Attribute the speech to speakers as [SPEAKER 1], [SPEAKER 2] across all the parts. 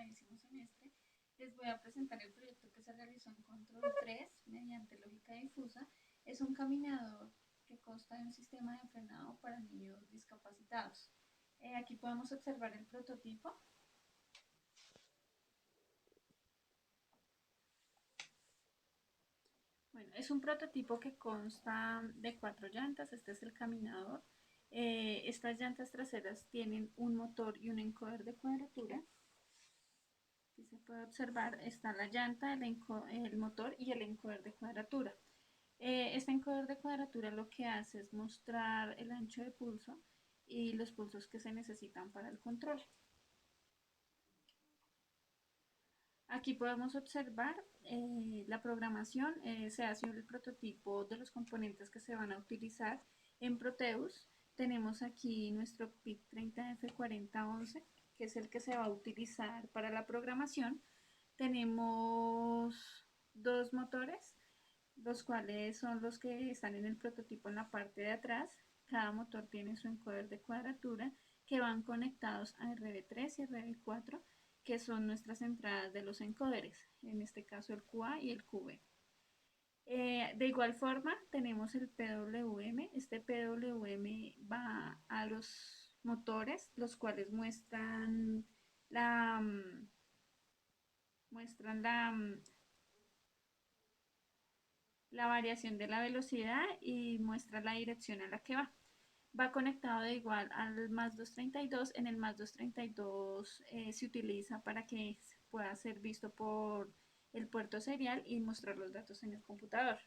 [SPEAKER 1] 19º semestre, les voy a presentar el proyecto que se realizó en Control 3 mediante lógica difusa. Es un caminador que consta de un sistema de frenado para niños discapacitados. Aquí podemos observar el prototipo. Bueno, es un prototipo que consta de 4 llantas. Este es el caminador. Estas llantas traseras tienen un motor y un encoder de cuadratura. Aquí se puede observar, está la llanta, el motor y el encoder de cuadratura. Este encoder de cuadratura lo que hace es mostrar el ancho de pulso y los pulsos que se necesitan para el control. Aquí podemos observar la programación. Se hace el prototipo de los componentes que se van a utilizar en Proteus. Tenemos aquí nuestro PIC 30F4011, que es el que se va a utilizar para la programación. Tenemos dos motores, los cuales son los que están en el prototipo en la parte de atrás. Cada motor tiene su encoder de cuadratura que van conectados a RB3 y RB4, que son nuestras entradas de los encoderes, en este caso el QA y el QB. De igual forma tenemos el PWM. Este PWM va a los motores, los cuales la, muestran la variación de la velocidad y muestra la dirección a la que va. Va conectado de igual al más 232. En el más 232 se utiliza para que pueda ser visto por el puerto serial y mostrar los datos en el computador.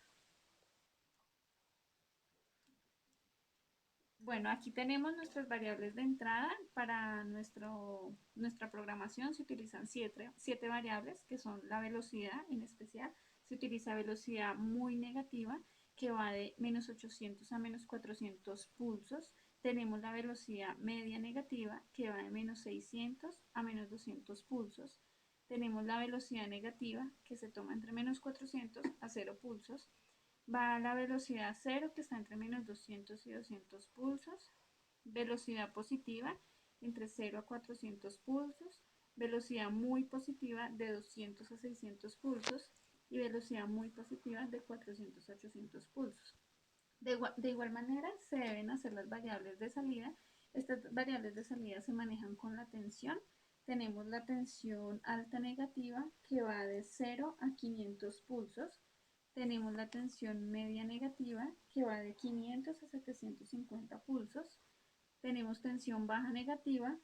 [SPEAKER 1] Bueno, aquí tenemos nuestras variables de entrada. Para nuestra programación se utilizan siete variables, que son la velocidad en especial. Se utiliza velocidad muy negativa, que va de menos 800 a menos 400 pulsos. Tenemos la velocidad media negativa, que va de menos 600 a menos 200 pulsos. Tenemos la velocidad negativa, que se toma entre menos 400 a 0 pulsos. Va a la velocidad 0, que está entre menos 200 y 200 pulsos. Velocidad positiva entre 0 a 400 pulsos. Velocidad muy positiva de 200 a 600 pulsos. Y velocidad muy positiva de 400 a 800 pulsos. De igual manera se deben hacer las variables de salida. Estas variables de salida se manejan con la tensión. Tenemos la tensión alta negativa, que va de 0 a 500 pulsos. Tenemos la tensión media negativa, que va de 500 a 750 pulsos. Tenemos tensión baja negativa,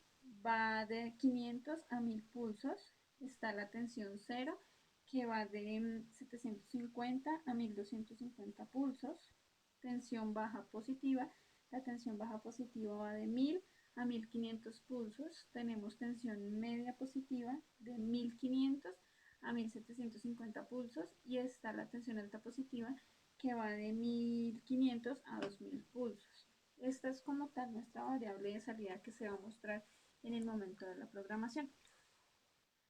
[SPEAKER 1] va de 500 a 1000 pulsos. Está la tensión cero, que va de 750 a 1250 pulsos. Tensión baja positiva, la tensión baja positiva va de 1000 a 1500 pulsos. Tenemos tensión media positiva de 1500 a 1750 pulsos, y está la tensión alta positiva, que va de 1500 a 2000 pulsos. Esta es como tal nuestra variable de salida que se va a mostrar en el momento de la programación.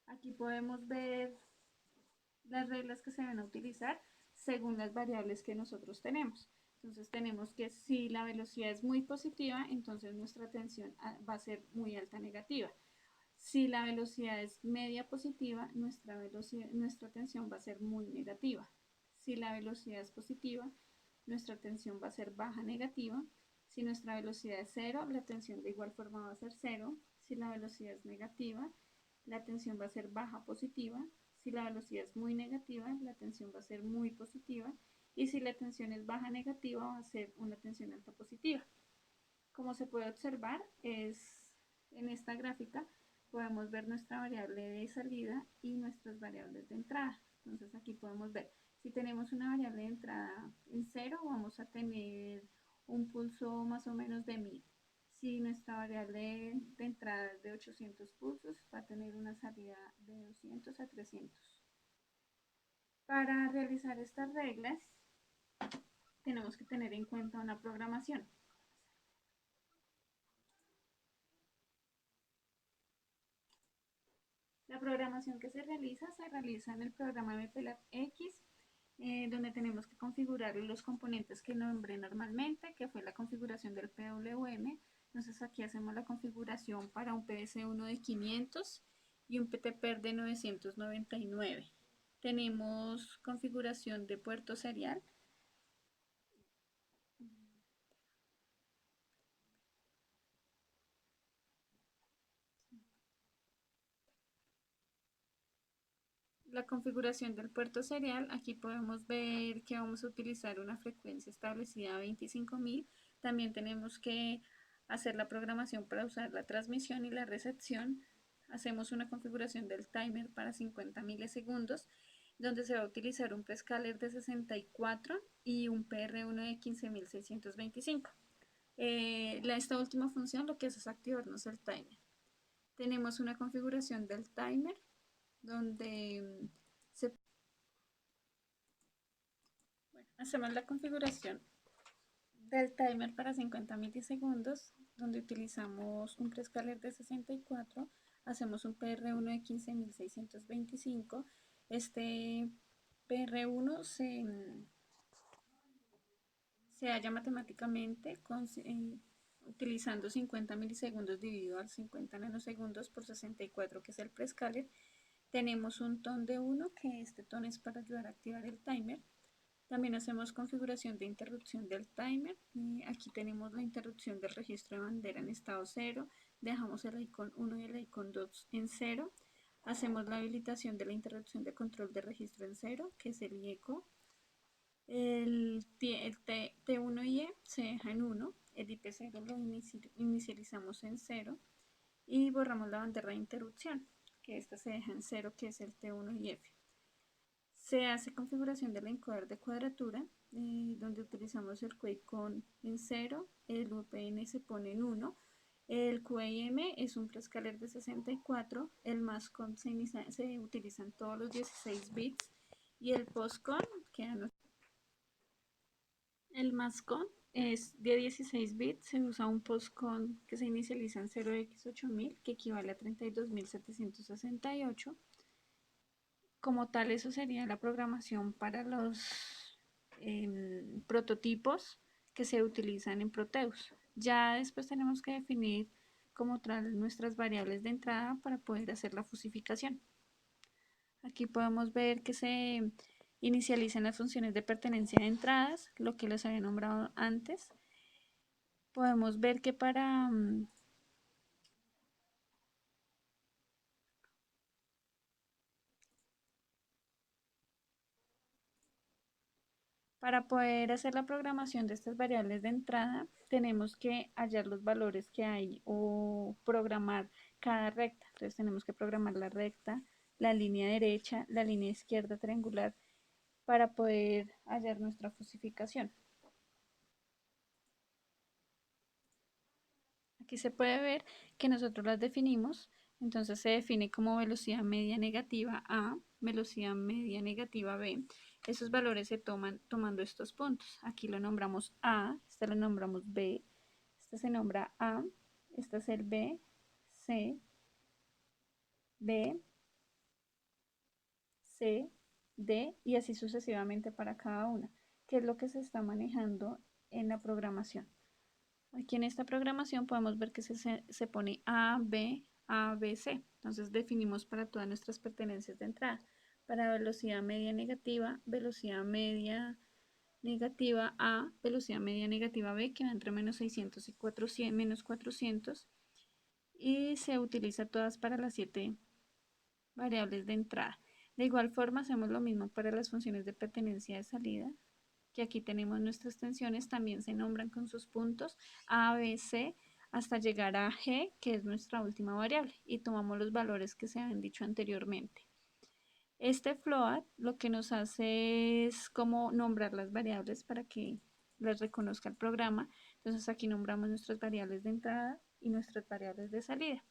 [SPEAKER 1] Aquí podemos ver las reglas que se van a utilizar según las variables que nosotros tenemos. Entonces tenemos que si la velocidad es muy positiva, entonces nuestra tensión va a ser muy alta negativa. Si la velocidad es media positiva, nuestra tensión va a ser muy negativa. Si la velocidad es positiva, nuestra tensión va a ser baja negativa. Si nuestra velocidad es cero, la tensión de igual forma va a ser cero. Si la velocidad es negativa, la tensión va a ser baja positiva. Si la velocidad es muy negativa, la tensión va a ser muy positiva. Y si la tensión es baja negativa, va a ser una tensión alta positiva. Como se puede observar, en esta gráfica podemos ver nuestra variable de salida y nuestras variables de entrada. Entonces aquí podemos ver, si tenemos una variable de entrada en 0, vamos a tener un pulso más o menos de 1000. Si nuestra variable de entrada es de 800 pulsos, va a tener una salida de 200 a 300. Para realizar estas reglas, tenemos que tener en cuenta una programación. La programación que se realiza en el programa MPLAB X, donde tenemos que configurar los componentes que nombré normalmente, que fue la configuración del PWM. Entonces aquí hacemos la configuración para un PS1 de 500 y un PTPR de 999. Tenemos configuración de puerto serial. La configuración del puerto serial, aquí podemos ver que vamos a utilizar una frecuencia establecida a 25.000. También tenemos que hacer la programación para usar la transmisión y la recepción. Hacemos una configuración del timer para 50 milisegundos, donde se va a utilizar un prescaler de 64 y un PR1 de 15.625. Esta última función lo que hace es activarnos el timer. Tenemos una configuración del timer donde se hacemos la configuración del timer para 50 milisegundos, donde utilizamos un prescaler de 64, hacemos un PR1 de 15.625. Este PR1 se halla matemáticamente utilizando 50 milisegundos dividido al 50 nanosegundos por 64, que es el prescaler. Tenemos un ton de 1, que este ton es para ayudar a activar el timer. También hacemos configuración de interrupción del timer. Aquí tenemos la interrupción del registro de bandera en estado 0. Dejamos el icon 1 y el icon 2 en 0. Hacemos la habilitación de la interrupción de control de registro en 0, que es el IECO. El T1 y E se deja en 1. El IP0 lo inicializamos en 0. Y borramos la bandera de interrupción, que esta se deja en 0, que es el T1 y F. Se hace configuración del encoder de cuadratura, donde utilizamos el QACON en 0, el UPN se pone en 1, el QAM es un prescaler de 64, el MASCON se utilizan todos los 16 bits y el POSCON, el MASCON es de 16 bits, se usa un POSCON que se inicializa en 0x8000, que equivale a 32.768. Como tal, eso sería la programación para los prototipos que se utilizan en Proteus. Ya después tenemos que definir como tal nuestras variables de entrada para poder hacer la fusificación. Aquí podemos ver que se inicializan las funciones de pertenencia de entradas, lo que les había nombrado antes. Podemos ver que para poder hacer la programación de estas variables de entrada, tenemos que hallar los valores que hay o programar cada recta. Entonces tenemos que programar la recta, la línea derecha, la línea izquierda triangular para poder hallar nuestra fusificación. Aquí se puede ver que nosotros las definimos. Entonces se define como velocidad media negativa A, velocidad media negativa B. Esos valores se toman tomando estos puntos. Aquí lo nombramos A, este lo nombramos B, este se nombra A, este es el B, C, B, C, D y así sucesivamente para cada una, que es lo que se está manejando en la programación. Aquí en esta programación podemos ver que se pone A, B, C. Entonces definimos para todas nuestras pertenencias de entrada. Para velocidad media negativa A, velocidad media negativa B, que va entre menos 600 y 400, menos 400. Y se utiliza todas para las 7 variables de entrada. De igual forma hacemos lo mismo para las funciones de pertenencia de salida, que aquí tenemos nuestras tensiones, también se nombran con sus puntos A, B, C, hasta llegar a G, que es nuestra última variable, y tomamos los valores que se han dicho anteriormente. Este float lo que nos hace es como nombrar las variables para que las reconozca el programa. Entonces aquí nombramos nuestras variables de entrada y nuestras variables de salida.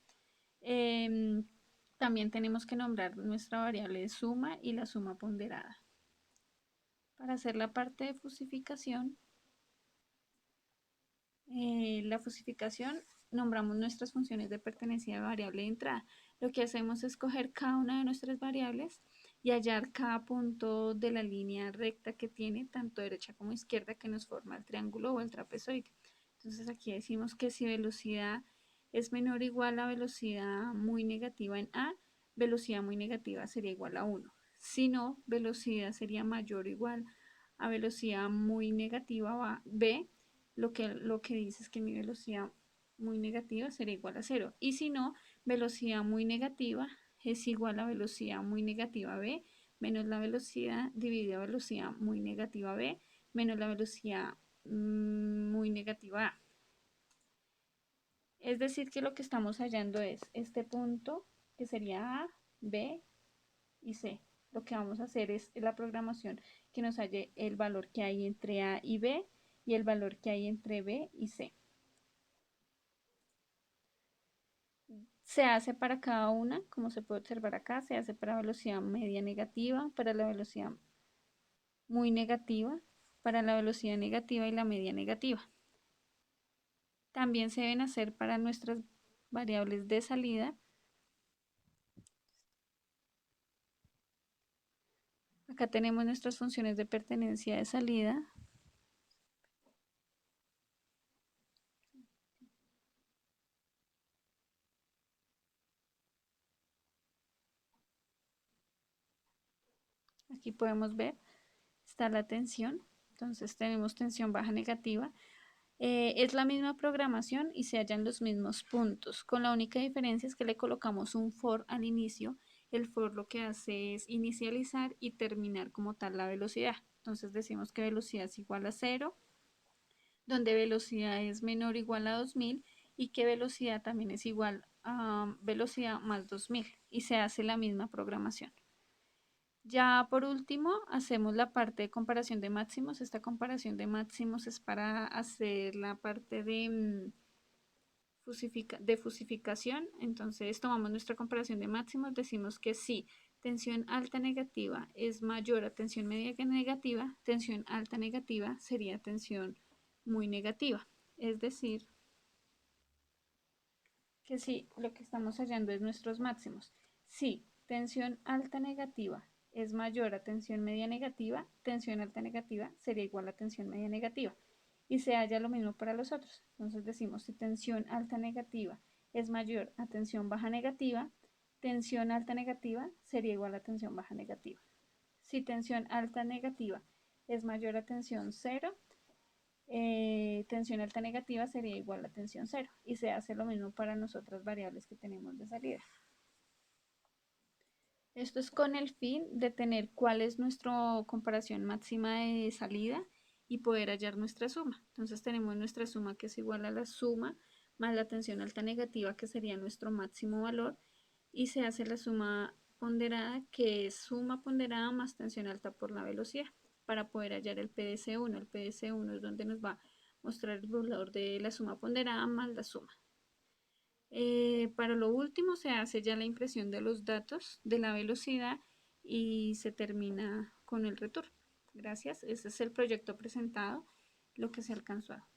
[SPEAKER 1] También tenemos que nombrar nuestra variable de suma y la suma ponderada. Para hacer la parte de fusificación, nombramos nuestras funciones de pertenencia de variable de entrada. Lo que hacemos es coger cada una de nuestras variables y hallar cada punto de la línea recta que tiene, tanto derecha como izquierda, que nos forma el triángulo o el trapezoide. Entonces aquí decimos que si velocidad es menor o igual a velocidad muy negativa en A, velocidad muy negativa sería igual a 1. Si no, velocidad sería mayor o igual a velocidad muy negativa b, lo que dice es que mi velocidad muy negativa sería igual a 0. Y si no, velocidad muy negativa es igual a velocidad muy negativa b menos la velocidad dividida a velocidad muy negativa b menos la velocidad muy negativa a. Es decir, que lo que estamos hallando es este punto, que sería A, B y C. Lo que vamos a hacer es la programación que nos halle el valor que hay entre A y B y el valor que hay entre B y C. Se hace para cada una, como se puede observar acá, se hace para velocidad media negativa, para la velocidad muy negativa, para la velocidad negativa y la media negativa. También se deben hacer para nuestras variables de salida. Acá tenemos nuestras funciones de pertenencia de salida. Aquí podemos ver, está la tensión. Entonces tenemos tensión baja negativa. Es la misma programación y se hallan los mismos puntos. Con la única diferencia es que le colocamos un for al inicio. El for lo que hace es inicializar y terminar como tal la velocidad. Entonces decimos que velocidad es igual a 0, donde velocidad es menor o igual a 2000 y que velocidad también es igual a velocidad más 2000 y se hace la misma programación. Ya por último, hacemos la parte de comparación de máximos. Esta comparación de máximos es para hacer la parte de fusificación. Entonces tomamos nuestra comparación de máximos, decimos que si tensión alta negativa es mayor a tensión media negativa, tensión alta negativa sería tensión muy negativa. Es decir, que si lo que estamos hallando es nuestros máximos. Si tensión alta negativa es mayor a tensión media negativa, tensión alta negativa sería igual a tensión media negativa. Y se halla lo mismo para los otros. Entonces decimos si tensión alta negativa es mayor a tensión baja negativa, tensión alta negativa sería igual a tensión baja negativa. Si tensión alta negativa es mayor a tensión cero, tensión alta negativa sería igual a tensión cero y se hace lo mismo para nosotras variables que tenemos de salida. Esto es con el fin de tener cuál es nuestra comparación máxima de salida y poder hallar nuestra suma. Entonces tenemos nuestra suma que es igual a la suma más la tensión alta negativa que sería nuestro máximo valor y se hace la suma ponderada que es suma ponderada más tensión alta por la velocidad para poder hallar el PDC1. El PDC1 es donde nos va a mostrar el valor de la suma ponderada más la suma. Para lo último se hace ya la impresión de los datos de la velocidad y se termina con el retorno. Gracias, ese es el proyecto presentado, lo que se alcanzó a